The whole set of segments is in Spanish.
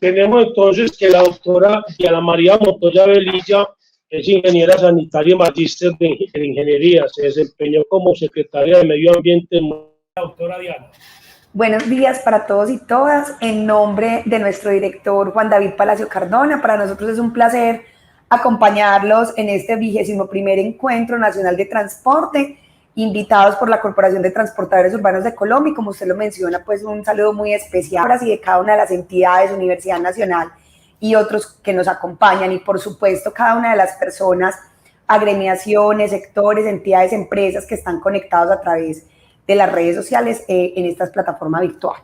tenemos entonces que la doctora Diana María Montoya Velilla es ingeniera sanitaria y magíster en ingeniería. Se desempeñó como secretaria de Medio Ambiente. Doctora Diana. Buenos días para todos y todas. En nombre de nuestro director Juan David Palacio Cardona, para nosotros es un placer acompañarlos en este 21º Encuentro Nacional de Transporte, invitados por la Corporación de Transportadores Urbanos de Colombia, y como usted lo menciona, pues un saludo muy especial y de cada una de las entidades, Universidad Nacional y otros que nos acompañan, y por supuesto cada una de las personas, agremiaciones, sectores, entidades, empresas que están conectados a través de las redes sociales en esta plataforma virtual.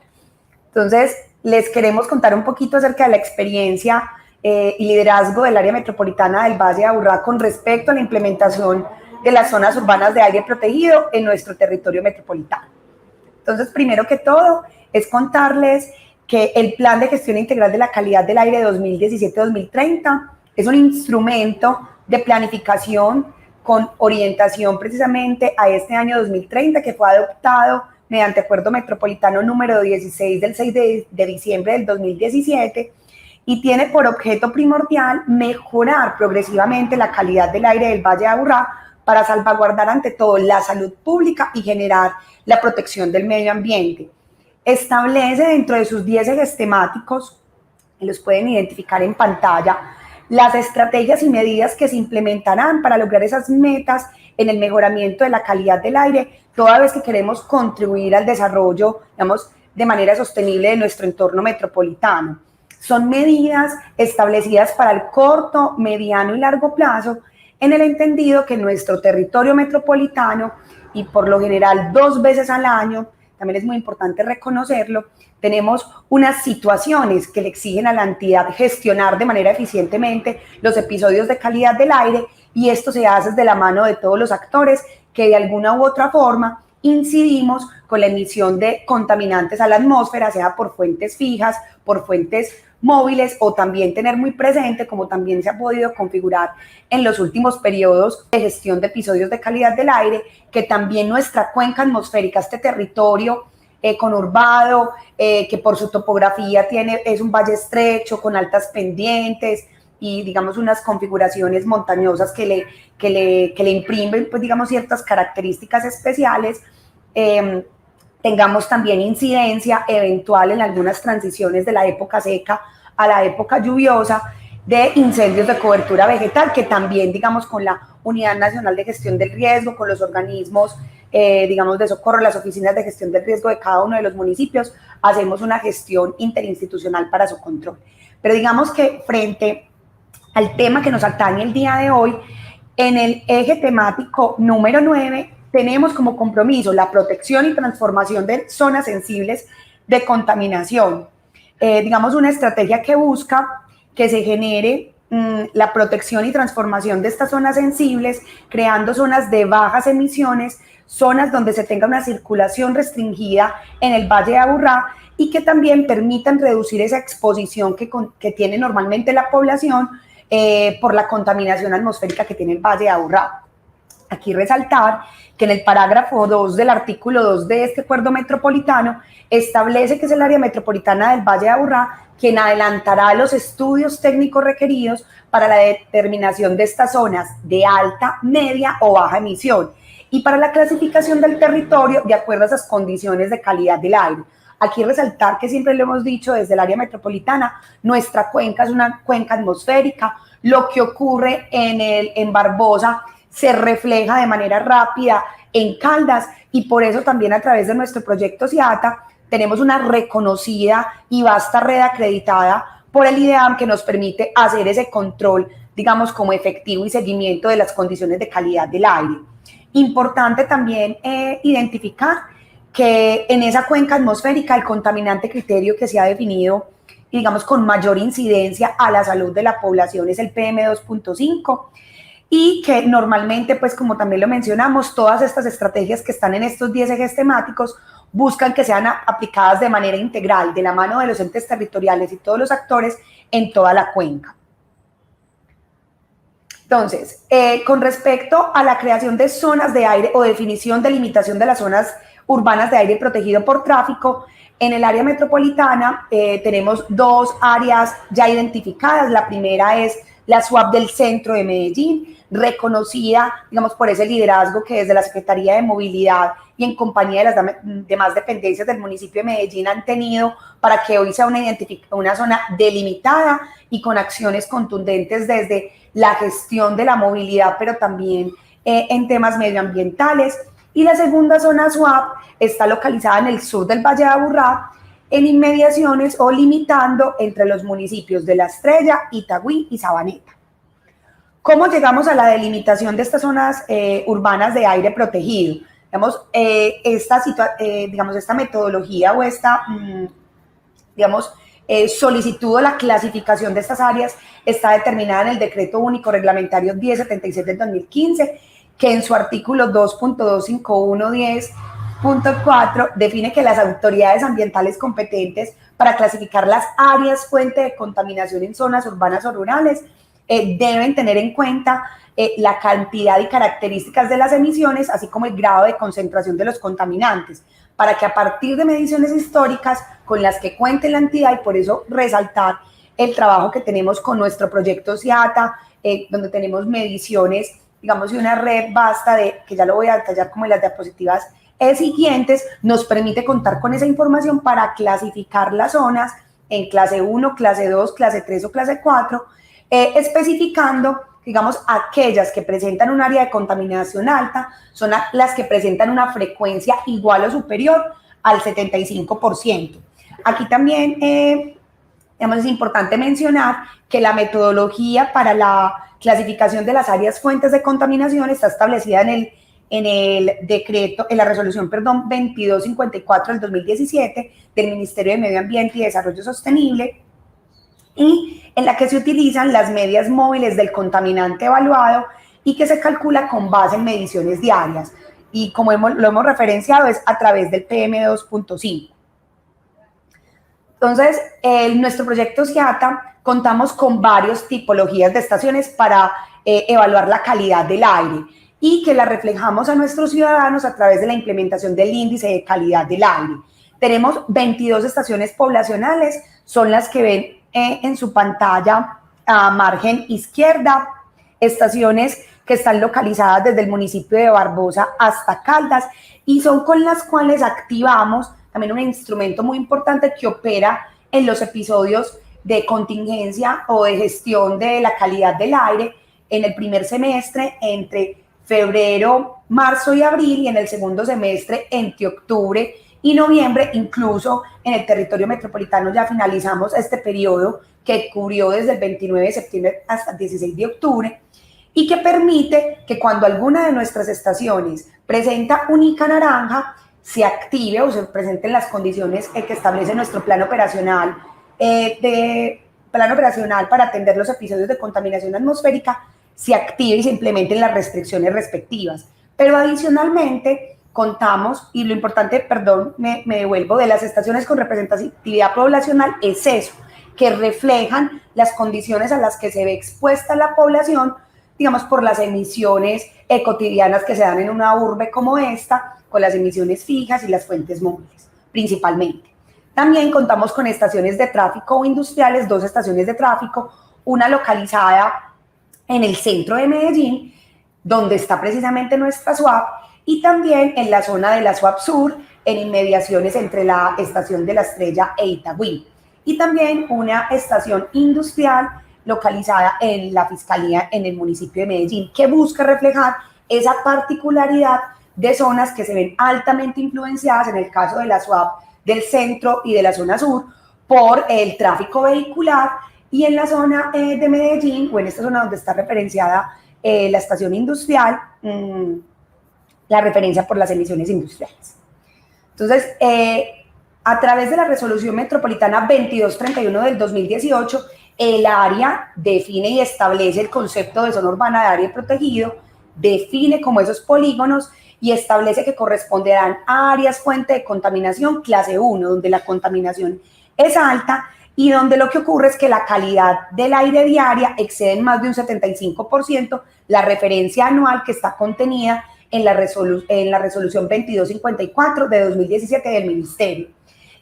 Entonces, les queremos contar un poquito acerca de la experiencia y liderazgo del área metropolitana del Valle de Aburrá con respecto a la implementación de las zonas urbanas de aire protegido en nuestro territorio metropolitano. Entonces, primero que todo, es contarles que el Plan de Gestión Integral de la Calidad del Aire 2017-2030 es un instrumento de planificación con orientación precisamente a este año 2030, que fue adoptado mediante Acuerdo Metropolitano número 16 del 6 de diciembre del 2017, y tiene por objeto primordial mejorar progresivamente la calidad del aire del Valle de Aburrá para salvaguardar ante todo la salud pública y generar la protección del medio ambiente. Establece dentro de sus 10 ejes temáticos, que los pueden identificar en pantalla, las estrategias y medidas que se implementarán para lograr esas metas en el mejoramiento de la calidad del aire, toda vez que queremos contribuir al desarrollo, digamos, de manera sostenible de nuestro entorno metropolitano. Son medidas establecidas para el corto, mediano y largo plazo, en el entendido que nuestro territorio metropolitano, y por lo general 2 veces al año, también es muy importante reconocerlo, tenemos unas situaciones que le exigen a la entidad gestionar de manera eficientemente los episodios de calidad del aire, y esto se hace de la mano de todos los actores que de alguna u otra forma incidimos con la emisión de contaminantes a la atmósfera, sea por fuentes fijas, por fuentes móviles, o también tener muy presente, como también se ha podido configurar en los últimos periodos de gestión de episodios de calidad del aire, que también nuestra cuenca atmosférica, este territorio conurbado, que por su topografía es un valle estrecho con altas pendientes y digamos unas configuraciones montañosas que le imprimen pues digamos ciertas características especiales, tengamos también incidencia eventual en algunas transiciones de la época seca a la época lluviosa de incendios de cobertura vegetal, que también digamos con la Unidad Nacional de Gestión del Riesgo, con los organismos digamos de socorro, las oficinas de gestión del riesgo de cada uno de los municipios, hacemos una gestión interinstitucional para su control. Pero digamos que frente al tema que nos atañe el día de hoy, en el eje temático número 9, tenemos como compromiso la protección y transformación de zonas sensibles de contaminación. Digamos una estrategia que busca que se genere la protección y transformación de estas zonas sensibles, creando zonas de bajas emisiones, zonas donde se tenga una circulación restringida en el Valle de Aburrá y que también permitan reducir esa exposición que tiene normalmente la población por la contaminación atmosférica que tiene el Valle de Aburrá. Aquí resaltar que en el parágrafo 2 del artículo 2 de este acuerdo metropolitano establece que es el área metropolitana del Valle de Aburrá quien adelantará los estudios técnicos requeridos para la determinación de estas zonas de alta, media o baja emisión y para la clasificación del territorio de acuerdo a esas condiciones de calidad del aire. Aquí resaltar que siempre lo hemos dicho desde el área metropolitana, nuestra cuenca es una cuenca atmosférica, lo que ocurre en Barbosa se refleja de manera rápida en Caldas, y por eso también a través de nuestro proyecto CIATA tenemos una reconocida y vasta red acreditada por el IDEAM que nos permite hacer ese control, digamos, como efectivo y seguimiento de las condiciones de calidad del aire. Importante también identificar que en esa cuenca atmosférica el contaminante criterio que se ha definido, digamos, con mayor incidencia a la salud de la población es el PM2.5, y que normalmente, pues como también lo mencionamos, todas estas estrategias que están en estos 10 ejes temáticos buscan que sean aplicadas de manera integral, de la mano de los entes territoriales y todos los actores en toda la cuenca. Entonces, con respecto a la creación de zonas de aire o definición de limitación de las zonas urbanas de aire protegido por tráfico. En el área metropolitana tenemos 2 áreas ya identificadas. La primera es la SWAP del centro de Medellín, reconocida, digamos, por ese liderazgo que desde la Secretaría de Movilidad y en compañía de las demás dependencias del municipio de Medellín han tenido para que hoy sea una zona delimitada y con acciones contundentes desde la gestión de la movilidad, pero también en temas medioambientales. Y la segunda zona SWAP está localizada en el sur del Valle de Aburrá, en inmediaciones o limitando entre los municipios de La Estrella, Itagüí y Sabaneta. ¿Cómo llegamos a la delimitación de estas zonas urbanas de aire protegido? Digamos, esta metodología o esta, solicitud o la clasificación de estas áreas está determinada en el Decreto Único Reglamentario 1077 del 2015, que en su artículo 2.25110.4 define que las autoridades ambientales competentes para clasificar las áreas fuente de contaminación en zonas urbanas o rurales deben tener en cuenta la cantidad y características de las emisiones, así como el grado de concentración de los contaminantes, para que a partir de mediciones históricas con las que cuente la entidad, y por eso resaltar el trabajo que tenemos con nuestro proyecto CIATA, donde tenemos mediciones, digamos, y una red vasta que ya lo voy a detallar como en las diapositivas siguientes, nos permite contar con esa información para clasificar las zonas en clase 1, clase 2, clase 3 o clase 4, especificando, digamos, aquellas que presentan un área de contaminación alta son las que presentan una frecuencia igual o superior al 75%. Aquí también, digamos, es importante mencionar que la metodología para la clasificación de las áreas fuentes de contaminación está establecida en la resolución 2254 del 2017 del Ministerio de Medio Ambiente y Desarrollo Sostenible, y en la que se utilizan las medias móviles del contaminante evaluado y que se calcula con base en mediciones diarias. Y como lo hemos referenciado, es a través del PM2.5. Entonces, en nuestro proyecto CIATA contamos con varias tipologías de estaciones para evaluar la calidad del aire y que la reflejamos a nuestros ciudadanos a través de la implementación del índice de calidad del aire. Tenemos 22 estaciones poblacionales, son las que ven en su pantalla a margen izquierda, estaciones que están localizadas desde el municipio de Barbosa hasta Caldas y son con las cuales activamos también un instrumento muy importante que opera en los episodios de contingencia o de gestión de la calidad del aire en el primer semestre entre febrero, marzo y abril, y en el segundo semestre entre octubre y noviembre. Incluso en el territorio metropolitano ya finalizamos este periodo que cubrió desde el 29 de septiembre hasta el 16 de octubre y que permite que cuando alguna de nuestras estaciones presenta un ICA naranja, se active o se presenten las condiciones que establece nuestro plan operacional para atender los episodios de contaminación atmosférica, se active y se implementen las restricciones respectivas. Pero adicionalmente contamos, y lo importante, me devuelvo, de las estaciones con representatividad poblacional es eso, que reflejan las condiciones a las que se ve expuesta la población, digamos, por las emisiones cotidianas que se dan en una urbe como esta, con las emisiones fijas y las fuentes móviles, principalmente. También contamos con estaciones de tráfico o industriales, 2 estaciones de tráfico, una localizada en el centro de Medellín, donde está precisamente nuestra SWAP, y también en la zona de la SWAP Sur, en inmediaciones entre la estación de La Estrella e Itagüí. Y también una estación industrial localizada en la Fiscalía en el municipio de Medellín, que busca reflejar esa particularidad de zonas que se ven altamente influenciadas, en el caso de la SWAP del centro y de la zona sur, por el tráfico vehicular, y en la zona de Medellín, o en esta zona donde está referenciada la estación industrial, la referencia por las emisiones industriales. Entonces, a través de la resolución metropolitana 2231 del 2018, el área define y establece el concepto de zona urbana de área protegido, define como esos polígonos y establece que corresponderán a áreas fuente de contaminación clase 1, donde la contaminación es alta y donde lo que ocurre es que la calidad del aire diaria excede en más de un 75% la referencia anual que está contenida en la resolución 2254 de 2017 del Ministerio,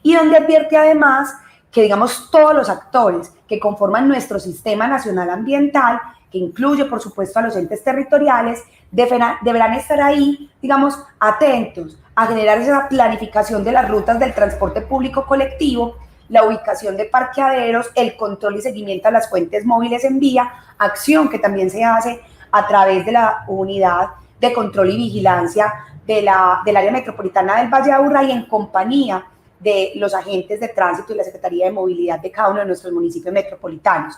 y donde advierte además que, digamos, todos los actores que conforman nuestro Sistema Nacional Ambiental, que incluye, por supuesto, a los entes territoriales, deberán estar ahí, digamos, atentos a generar esa planificación de las rutas del transporte público colectivo, la ubicación de parqueaderos, el control y seguimiento a las fuentes móviles en vía, acción que también se hace a través de la unidad de control y vigilancia del área metropolitana del Valle de Aburrá y en compañía de los agentes de tránsito y la Secretaría de Movilidad de cada uno de nuestros municipios metropolitanos,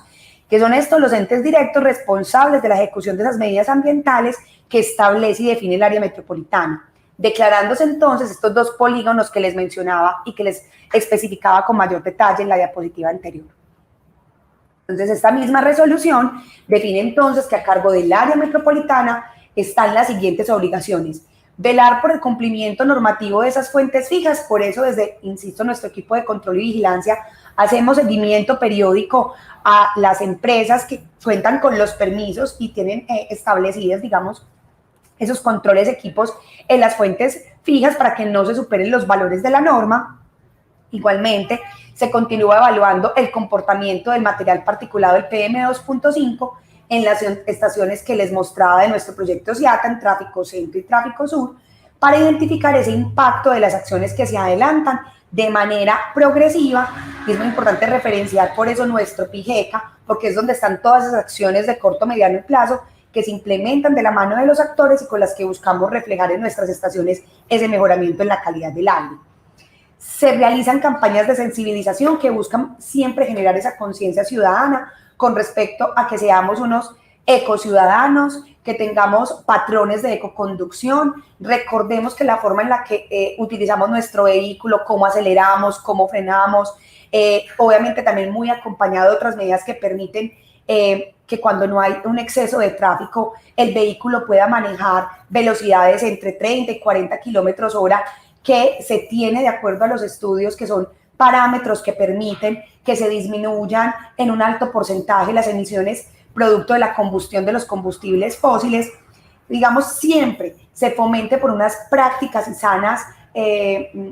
que son estos los entes directos responsables de la ejecución de esas medidas ambientales que establece y define el área metropolitana, declarándose entonces estos dos polígonos que les mencionaba y que les especificaba con mayor detalle en la diapositiva anterior. Entonces, esta misma resolución define entonces que a cargo del área metropolitana están las siguientes obligaciones: velar por el cumplimiento normativo de esas fuentes fijas. Por eso, desde, insisto, nuestro equipo de control y vigilancia hacemos seguimiento periódico a las empresas que cuentan con los permisos y tienen establecidas, digamos, esos controles de equipos en las fuentes fijas para que no se superen los valores de la norma. Igualmente, se continúa evaluando el comportamiento del material particulado del PM2.5 en las estaciones que les mostraba de nuestro proyecto SIATA en Tráfico Centro y Tráfico Sur, para identificar ese impacto de las acciones que se adelantan de manera progresiva. Y es muy importante referenciar por eso nuestro PIGECA, porque es donde están todas esas acciones de corto, mediano y plazo que se implementan de la mano de los actores y con las que buscamos reflejar en nuestras estaciones ese mejoramiento en la calidad del aire. Se realizan campañas de sensibilización que buscan siempre generar esa conciencia ciudadana con respecto a que seamos unos ecociudadanos, que tengamos patrones de ecoconducción. Recordemos que la forma en la que utilizamos nuestro vehículo, cómo aceleramos, cómo frenamos, obviamente también muy acompañado de otras medidas que permiten que cuando no hay un exceso de tráfico, el vehículo pueda manejar velocidades entre 30 y 40 kilómetros hora, que se tiene de acuerdo a los estudios, que son parámetros que permiten que se disminuyan en un alto porcentaje las emisiones producto de la combustión de los combustibles fósiles. Digamos, siempre se fomente por unas prácticas y sanas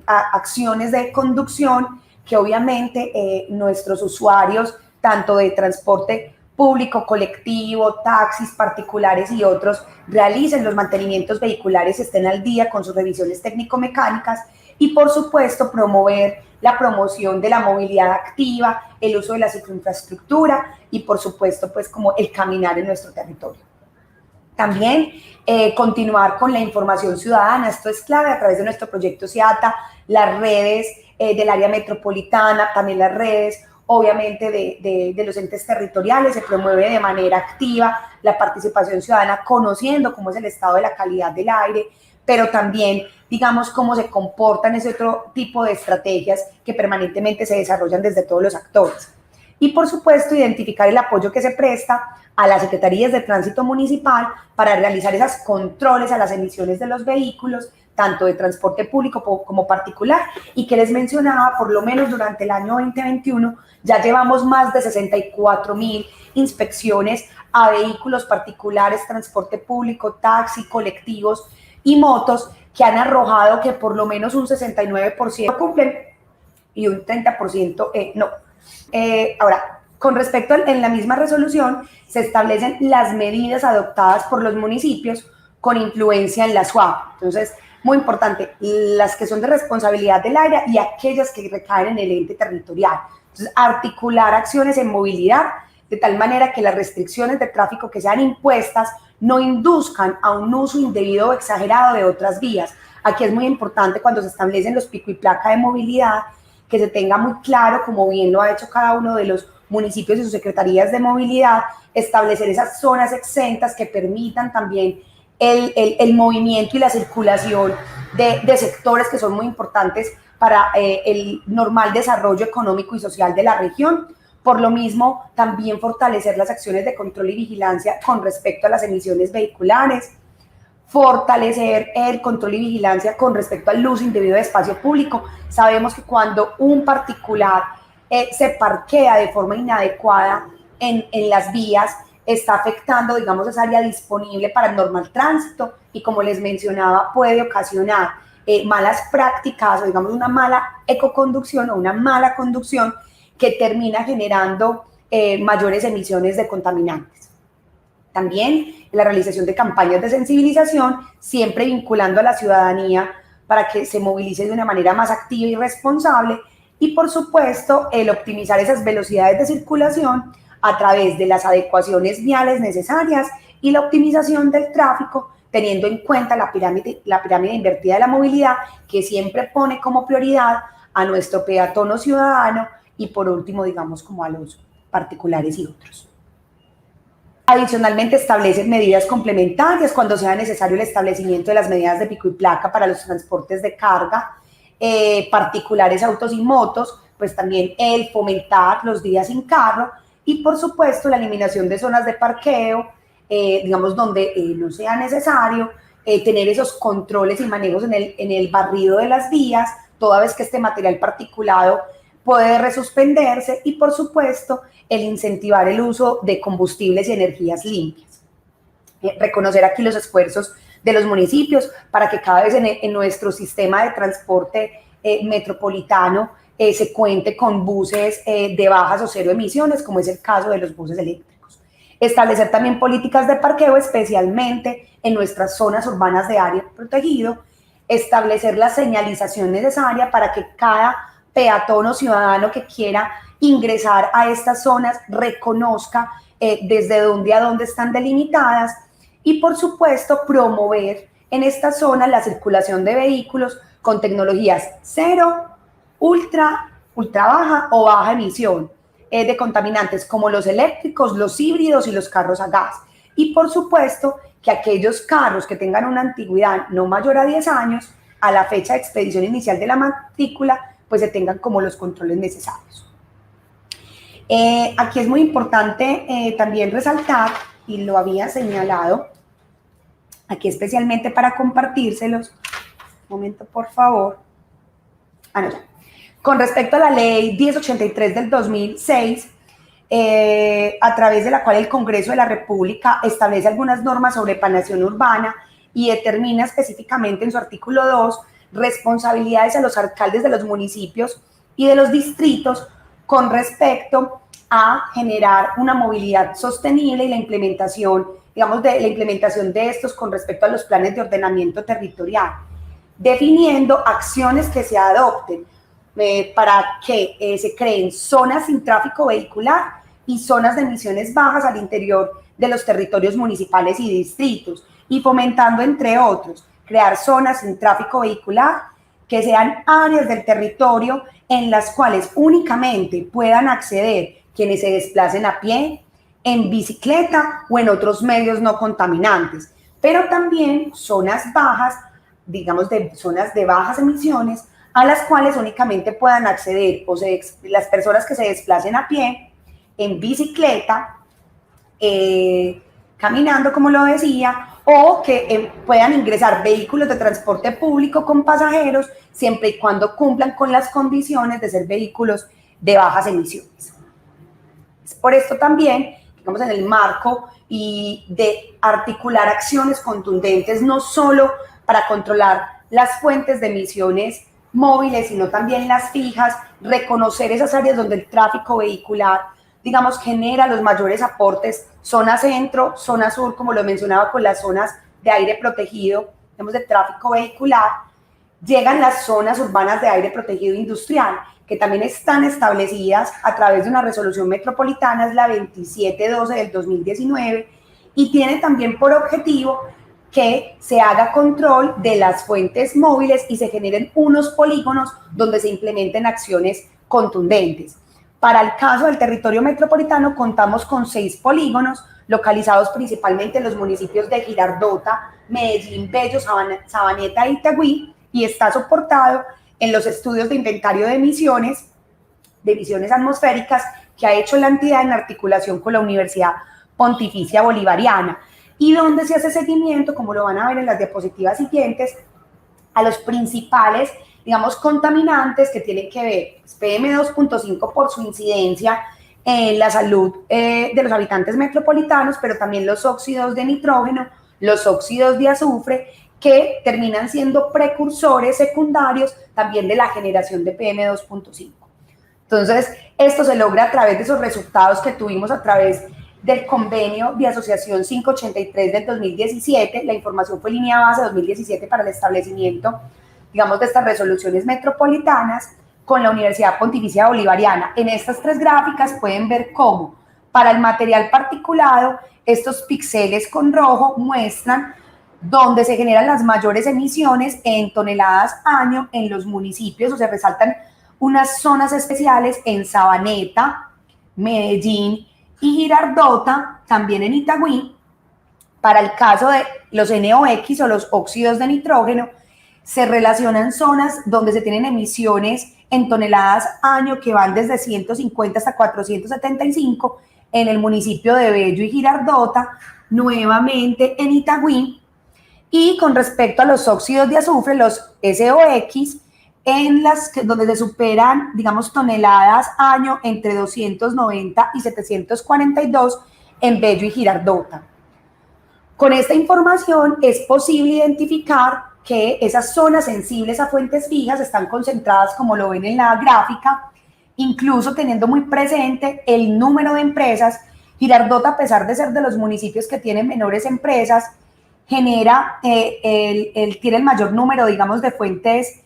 acciones de conducción que obviamente nuestros usuarios, tanto de transporte público, colectivo, taxis particulares y otros, realicen los mantenimientos vehiculares, estén al día con sus revisiones técnico-mecánicas y, por supuesto, promover la promoción de la movilidad activa, el uso de la cicloinfraestructura y, por supuesto, pues como el caminar en nuestro territorio. También continuar con la información ciudadana. Esto es clave a través de nuestro proyecto SIATA, las redes del área metropolitana, también las redes obviamente de los entes territoriales. Se promueve de manera activa la participación ciudadana, conociendo cómo es el estado de la calidad del aire, pero también, digamos, cómo se comportan ese otro tipo de estrategias que permanentemente se desarrollan desde todos los actores. Y, por supuesto, identificar el apoyo que se presta a las secretarías de tránsito municipal para realizar esos controles a las emisiones de los vehículos, tanto de transporte público como particular, y que les mencionaba, por lo menos durante el año 2021, ya llevamos más de 64.000 inspecciones a vehículos particulares, transporte público, taxi, colectivos y motos, que han arrojado que por lo menos un 69% cumplen y un 30% no. Ahora, con respecto en la misma resolución, se establecen las medidas adoptadas por los municipios con influencia en la SUAP. Entonces, muy importante, las que son de responsabilidad del área y aquellas que recaen en el ente territorial. Entonces, articular acciones en movilidad de tal manera que las restricciones de tráfico que sean impuestas no induzcan a un uso indebido o exagerado de otras vías. Aquí es muy importante, cuando se establecen los pico y placa de movilidad, que se tenga muy claro, como bien lo ha hecho cada uno de los municipios y sus secretarías de movilidad, establecer esas zonas exentas que permitan también el movimiento y la circulación de sectores que son muy importantes para el normal desarrollo económico y social de la región. Por lo mismo, también fortalecer las acciones de control y vigilancia con respecto a las emisiones vehiculares, fortalecer el control y vigilancia con respecto al uso indebido de espacio público. Sabemos que cuando un particular se parquea de forma inadecuada en las vías, está afectando, digamos, esa área disponible para el normal tránsito y, como les mencionaba, puede ocasionar malas prácticas o, digamos, una mala ecoconducción o una mala conducción que termina generando mayores emisiones de contaminantes. También la realización de campañas de sensibilización, siempre vinculando a la ciudadanía para que se movilice de una manera más activa y responsable, y por supuesto el optimizar esas velocidades de circulación a través de las adecuaciones viales necesarias y la optimización del tráfico, teniendo en cuenta la pirámide invertida de la movilidad, que siempre pone como prioridad a nuestro peatón o ciudadano y, por último, digamos, como a los particulares y otros. Adicionalmente, establecen medidas complementarias cuando sea necesario el establecimiento de las medidas de pico y placa para los transportes de carga, particulares, autos y motos, pues también el fomentar los días sin carro y, por supuesto, la eliminación de zonas de parqueo, digamos, donde no sea necesario tener esos controles y manejos en el barrido de las vías, toda vez que este material particulado puede resuspenderse, y, por supuesto, el incentivar el uso de combustibles y energías limpias. Reconocer aquí los esfuerzos de los municipios para que cada vez en nuestro sistema de transporte metropolitano se cuente con buses de bajas o cero emisiones, como es el caso de los buses eléctricos. Establecer también políticas de parqueo, especialmente en nuestras zonas urbanas de área protegido. Establecer la señalización necesaria para que cada peatón o ciudadano que quiera ingresar a estas zonas reconozca desde dónde a dónde están delimitadas, y, por supuesto, promover en estas zonas la circulación de vehículos con tecnologías cero, ultra baja o baja emisión de contaminantes, como los eléctricos, los híbridos y los carros a gas. Y, por supuesto, que aquellos carros que tengan una antigüedad no mayor a 10 años, a la fecha de expedición inicial de la matrícula, pues se tengan como los controles necesarios. Aquí es muy importante también resaltar, y lo había señalado, aquí especialmente para compartírselos, un momento por favor, no, ya. Con respecto a la ley 1083 del 2006, a través de la cual el Congreso de la República establece algunas normas sobre planeación urbana y determina específicamente en su artículo 2 responsabilidades a los alcaldes de los municipios y de los distritos con respecto a generar una movilidad sostenible y la implementación, digamos, de la implementación de estos con respecto a los planes de ordenamiento territorial, definiendo acciones que se adopten para que se creen zonas sin tráfico vehicular y zonas de emisiones bajas al interior de los territorios municipales y distritos, y fomentando, entre otros, crear zonas sin tráfico vehicular que sean áreas del territorio en las cuales únicamente puedan acceder quienes se desplacen a pie, en bicicleta o en otros medios no contaminantes, pero también zonas bajas, digamos, de zonas de bajas emisiones, a las cuales únicamente puedan acceder las personas que se desplacen a pie, en bicicleta, caminando, como lo decía, o que puedan ingresar vehículos de transporte público con pasajeros, siempre y cuando cumplan con las condiciones de ser vehículos de bajas emisiones. Es por esto también, digamos, en el marco y de articular acciones contundentes, no solo para controlar las fuentes de emisiones móviles, sino también las fijas, reconocer esas áreas donde el tráfico vehicular, digamos, genera los mayores aportes, zona centro, zona sur, como lo mencionaba con las zonas de aire protegido, digamos, de tráfico vehicular. Llegan las zonas urbanas de aire protegido industrial, que también están establecidas a través de una resolución metropolitana, es la 2712 del 2019, y tiene también por objetivo que se haga control de las fuentes móviles y se generen unos polígonos donde se implementen acciones contundentes. Para el caso del territorio metropolitano contamos con 6 polígonos localizados principalmente en los municipios de Girardota, Medellín, Bello, Sabaneta e Itagüí, y está soportado en los estudios de inventario de emisiones atmosféricas que ha hecho la entidad en articulación con la Universidad Pontificia Bolivariana, y donde se hace seguimiento, como lo van a ver en las diapositivas siguientes, a los principales, digamos, contaminantes que tienen que ver PM2.5 por su incidencia en la salud de los habitantes metropolitanos, pero también los óxidos de nitrógeno, los óxidos de azufre, que terminan siendo precursores secundarios también de la generación de PM2.5. Entonces, esto se logra a través de esos resultados que tuvimos a través del convenio de asociación 583 del 2017. La información fue línea base 2017 para el establecimiento, digamos, de estas resoluciones metropolitanas con la Universidad Pontificia Bolivariana. En estas tres gráficas pueden ver cómo para el material particulado estos píxeles con rojo muestran donde se generan las mayores emisiones en toneladas año en los municipios, o se resaltan unas zonas especiales en Sabaneta, Medellín y Girardota, también en Itagüí. Para el caso de los NOx o los óxidos de nitrógeno, se relacionan zonas donde se tienen emisiones en toneladas año que van desde 150 hasta 475 en el municipio de Bello y Girardota, nuevamente en Itagüí. Y con respecto a los óxidos de azufre, los SOX, donde se superan, digamos, toneladas año entre 290 y 742 en Bello y Girardota. Con esta información es posible identificar que esas zonas sensibles a fuentes fijas están concentradas, como lo ven en la gráfica, incluso teniendo muy presente el número de empresas. Girardota, a pesar de ser de los municipios que tienen menores empresas, tiene el mayor número, digamos, de fuentes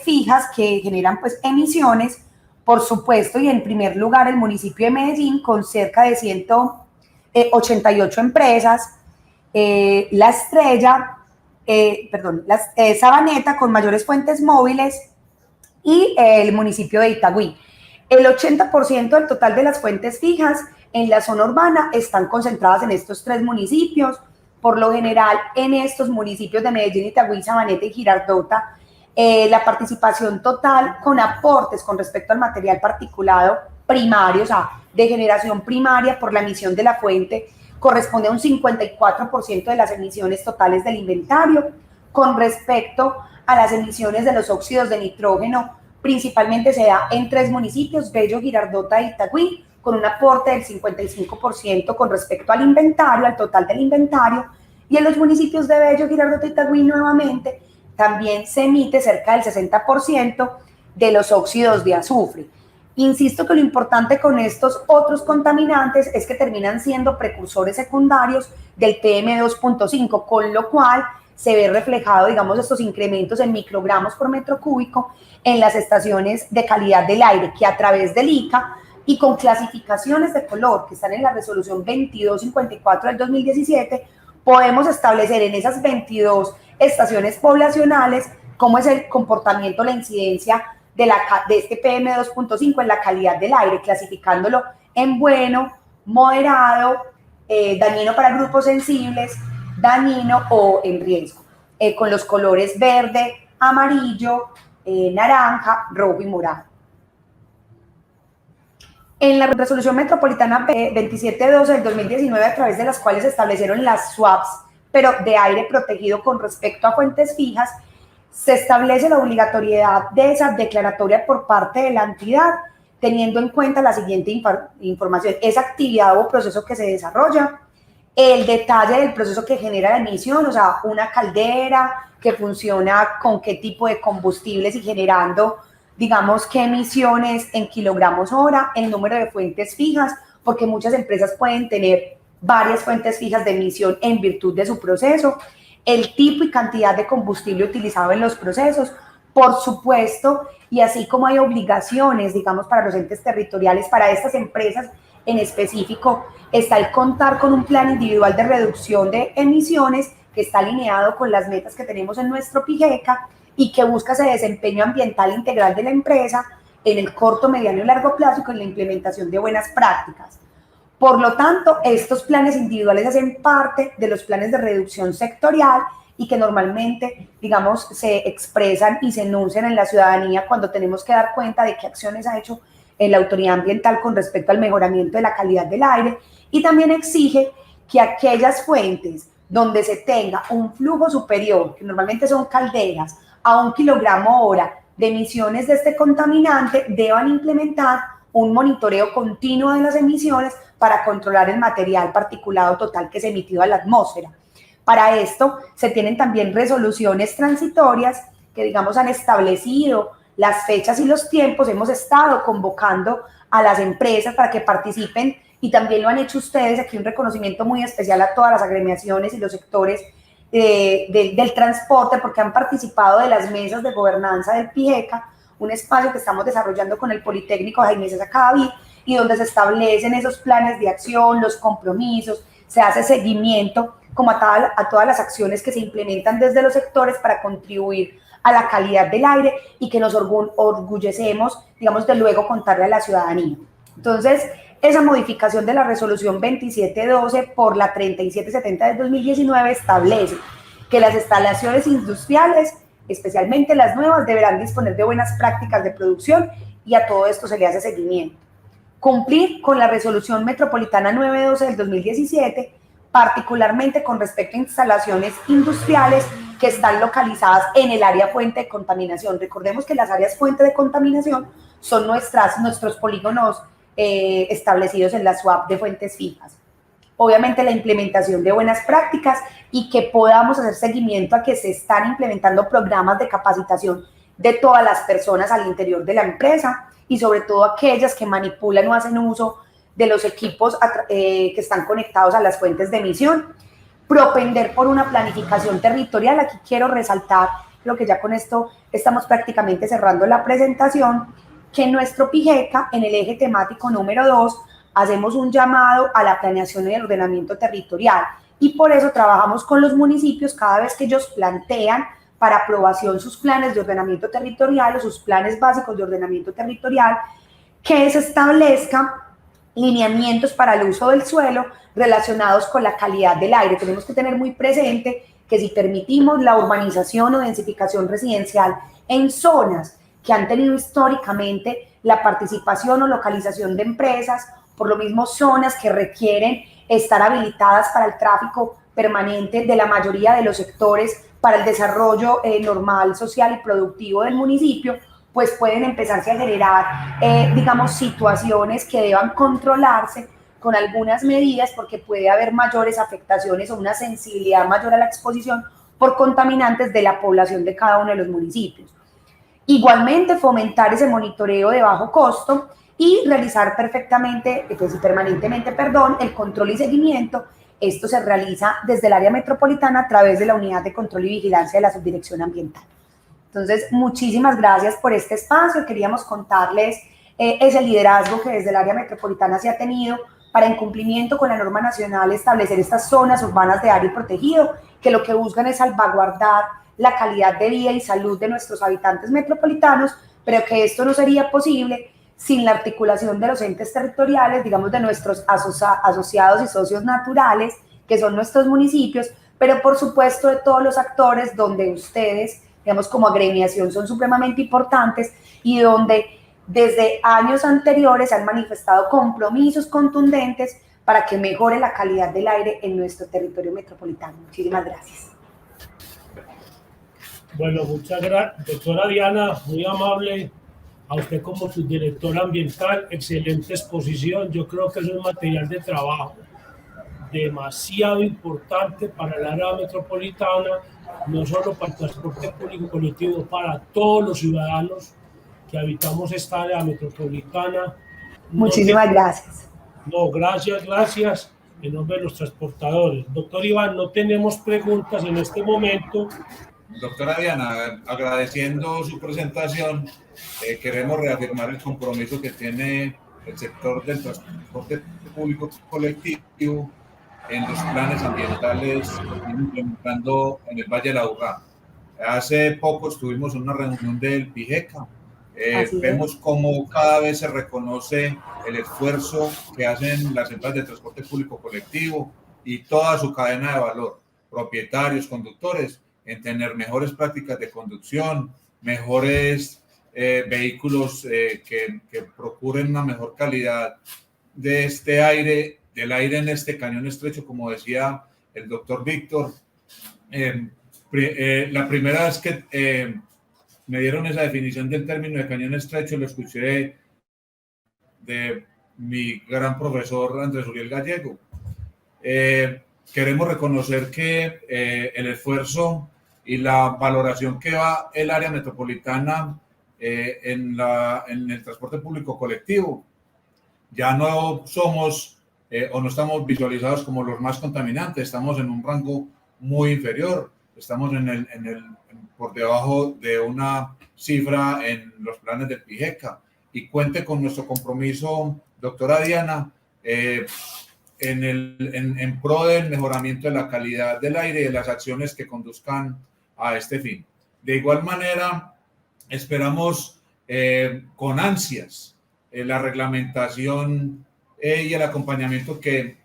fijas que generan pues emisiones, por supuesto, y en primer lugar el municipio de Medellín con cerca de 188 empresas, Sabaneta con mayores fuentes móviles y el municipio de Itagüí. El 80% del total de las fuentes fijas en la zona urbana están concentradas en estos tres municipios. Por lo general, en estos municipios de Medellín, Itagüí, Sabaneta y Girardota, la participación total con aportes con respecto al material particulado primario, o sea, de generación primaria por la emisión de la fuente, corresponde a un 54% de las emisiones totales del inventario. Con respecto a las emisiones de los óxidos de nitrógeno, principalmente se da en tres municipios, Bello, Girardota e Itagüí, con un aporte del 55% con respecto al inventario, al total del inventario, y en los municipios de Bello, Girardota e Itagüí nuevamente también se emite cerca del 60% de los óxidos de azufre. Insisto que lo importante con estos otros contaminantes es que terminan siendo precursores secundarios del PM2.5, con lo cual se ve reflejado, digamos, estos incrementos en microgramos por metro cúbico en las estaciones de calidad del aire, que a través del ICA y con clasificaciones de color que están en la resolución 2254 del 2017, podemos establecer en esas 22 estaciones poblacionales cómo es el comportamiento, la incidencia de este PM2.5 en la calidad del aire, clasificándolo en bueno, moderado, dañino para grupos sensibles, dañino o en riesgo, con los colores verde, amarillo, naranja, rojo y morado. En la resolución metropolitana 2712 del 2019, a través de las cuales se establecieron las swaps, pero de aire protegido con respecto a fuentes fijas, se establece la obligatoriedad de esa declaratoria por parte de la entidad, teniendo en cuenta la siguiente información: esa actividad o proceso que se desarrolla, el detalle del proceso que genera la emisión, o sea, una caldera que funciona con qué tipo de combustibles y generando, digamos, qué emisiones en kilogramos hora, el número de fuentes fijas, porque muchas empresas pueden tener varias fuentes fijas de emisión en virtud de su proceso, el tipo y cantidad de combustible utilizado en los procesos, por supuesto, y así como hay obligaciones, digamos, para los entes territoriales, para estas empresas en específico, está el contar con un plan individual de reducción de emisiones que está alineado con las metas que tenemos en nuestro PIGECA y que busca ese desempeño ambiental integral de la empresa en el corto, mediano y largo plazo y con la implementación de buenas prácticas. Por lo tanto, estos planes individuales hacen parte de los planes de reducción sectorial y que normalmente, digamos, se expresan y se enuncian en la ciudadanía cuando tenemos que dar cuenta de qué acciones ha hecho la autoridad ambiental con respecto al mejoramiento de la calidad del aire, y también exige que aquellas fuentes donde se tenga un flujo superior, que normalmente son calderas, a 1 kilogramo hora de emisiones de este contaminante, deban implementar un monitoreo continuo de las emisiones para controlar el material particulado total que se emitió a la atmósfera. Para esto se tienen también resoluciones transitorias que, digamos, han establecido las fechas y los tiempos. Hemos estado convocando a las empresas para que participen y también lo han hecho ustedes. Aquí un reconocimiento muy especial a todas las agremiaciones y los sectores del transporte, porque han participado de las mesas de gobernanza del PIGECA, un espacio que estamos desarrollando con el Politécnico Jaime César Cadavid, y donde se establecen esos planes de acción, los compromisos, se hace seguimiento como a todas las acciones que se implementan desde los sectores para contribuir a la calidad del aire y que nos orgullecemos, digamos, de luego contarle a la ciudadanía. Entonces, esa modificación de la resolución 2712 por la 3770 del 2019 establece que las instalaciones industriales, especialmente las nuevas, deberán disponer de buenas prácticas de producción y a todo esto se le hace seguimiento. Cumplir con la resolución metropolitana 912 del 2017, particularmente con respecto a instalaciones industriales que están localizadas en el área fuente de contaminación. Recordemos que las áreas fuente de contaminación son nuestros polígonos establecidos en la SWAP de fuentes fijas. Obviamente la implementación de buenas prácticas y que podamos hacer seguimiento a que se están implementando programas de capacitación de todas las personas al interior de la empresa y sobre todo aquellas que manipulan o hacen uso de los equipos que están conectados a las fuentes de emisión. Propender por una planificación territorial. Aquí quiero resaltar lo que ya con esto estamos prácticamente cerrando la presentación, que en nuestro PIGECA, en el eje temático número 2, hacemos un llamado a la planeación y el ordenamiento territorial y por eso trabajamos con los municipios cada vez que ellos plantean para aprobación sus planes de ordenamiento territorial o sus planes básicos de ordenamiento territorial, que se establezca lineamientos para el uso del suelo relacionados con la calidad del aire. Tenemos que tener muy presente que si permitimos la urbanización o densificación residencial en zonas que han tenido históricamente la participación o localización de empresas, por lo mismo zonas que requieren estar habilitadas para el tráfico permanente de la mayoría de los sectores para el desarrollo normal, social y productivo del municipio, pues pueden empezarse a generar, digamos, situaciones que deban controlarse con algunas medidas porque puede haber mayores afectaciones o una sensibilidad mayor a la exposición por contaminantes de la población de cada uno de los municipios. Igualmente, fomentar ese monitoreo de bajo costo y realizar perfectamente, pues, y permanentemente, perdón, el control y seguimiento. Esto se realiza desde el área metropolitana a través de la Unidad de Control y Vigilancia de la Subdirección Ambiental. Entonces, muchísimas gracias por este espacio. Queríamos contarles ese liderazgo que desde el área metropolitana se ha tenido para, en cumplimiento con la norma nacional, establecer estas zonas urbanas de área protegido, que lo que buscan es salvaguardar la calidad de vida y salud de nuestros habitantes metropolitanos, pero que esto no sería posible sin la articulación de los entes territoriales, digamos, de nuestros asociados y socios naturales, que son nuestros municipios, pero por supuesto de todos los actores donde ustedes, digamos, como agremiación son supremamente importantes y donde desde años anteriores han manifestado compromisos contundentes para que mejore la calidad del aire en nuestro territorio metropolitano. Muchísimas gracias. Bueno, muchas gracias, doctora Diana, muy amable. A usted como subdirectora ambiental, excelente exposición. Yo creo que es un material de trabajo demasiado importante para el área metropolitana, no solo para el transporte público colectivo, para todos los ciudadanos que habitamos esta área metropolitana. Muchísimas gracias. No, gracias, en nombre de los transportadores. Doctor Iván, no tenemos preguntas en este momento. Doctora Diana, agradeciendo su presentación, queremos reafirmar el compromiso que tiene el sector del transporte público colectivo en los planes ambientales que están implementando en el Valle de la Urrá. Hace poco estuvimos en una reunión del PIGECA. Vemos cómo cada vez se reconoce el esfuerzo que hacen las empresas de transporte público colectivo y toda su cadena de valor, propietarios, conductores, en tener mejores prácticas de conducción, mejores vehículos que procuren una mejor calidad de este aire, del aire en este cañón estrecho, como decía el doctor Víctor. La primera vez que me dieron esa definición del término de cañón estrecho, lo escuché de mi gran profesor Andrés Uriel Gallego. Queremos reconocer que el esfuerzo y la valoración que va el área metropolitana en el transporte público colectivo. Ya no somos o no estamos visualizados como los más contaminantes, estamos en un rango muy inferior, estamos por debajo de una cifra en los planes del PIGECA, y cuente con nuestro compromiso, doctora Diana, en pro del mejoramiento de la calidad del aire y de las acciones que conduzcan a este fin. De igual manera, esperamos con ansias la reglamentación y el acompañamiento que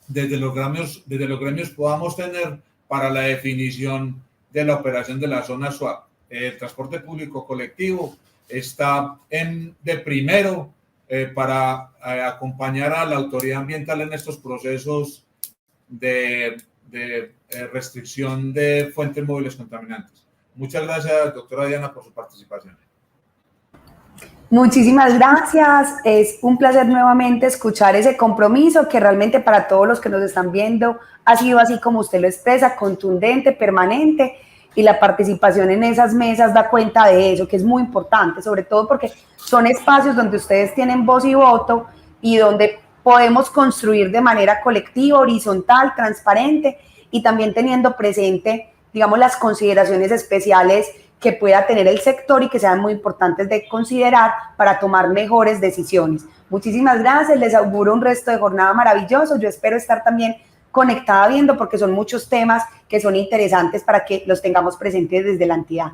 desde los gremios podamos tener para la definición de la operación de la zona SWAP. El transporte público colectivo está de primero para acompañar a la autoridad ambiental en estos procesos de restricción de fuentes móviles contaminantes. Muchas gracias, doctora Diana, por su participación. Muchísimas gracias. Es un placer nuevamente escuchar ese compromiso que realmente para todos los que nos están viendo ha sido así como usted lo expresa, contundente, permanente, y la participación en esas mesas da cuenta de eso, que es muy importante, sobre todo porque son espacios donde ustedes tienen voz y voto y donde podemos construir de manera colectiva, horizontal, transparente, y también teniendo presente, digamos, las consideraciones especiales que pueda tener el sector y que sean muy importantes de considerar para tomar mejores decisiones. Muchísimas gracias, les auguro un resto de jornada maravilloso. Yo espero estar también conectada viendo, porque son muchos temas que son interesantes para que los tengamos presentes desde la entidad.